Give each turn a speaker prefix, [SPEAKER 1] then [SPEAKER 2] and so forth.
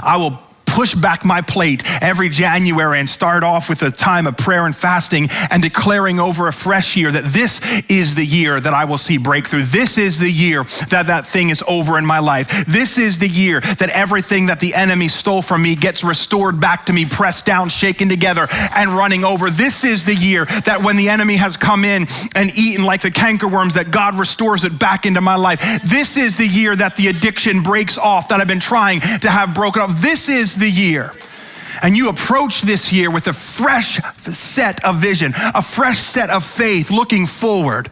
[SPEAKER 1] I will push back my plate every January and start off with a time of prayer and fasting and declaring over a fresh year that this is the year that I will see breakthrough. This is the year that that thing is over in my life. This is the year that everything that the enemy stole from me gets restored back to me, pressed down, shaken together, and running over. This is the year that when the enemy has come in and eaten like the cankerworms, that God restores it back into my life. This is the year that the addiction breaks off that I've been trying to have broken off. This is the year. And you approach this year with a fresh set of vision, a fresh set of faith, looking forward.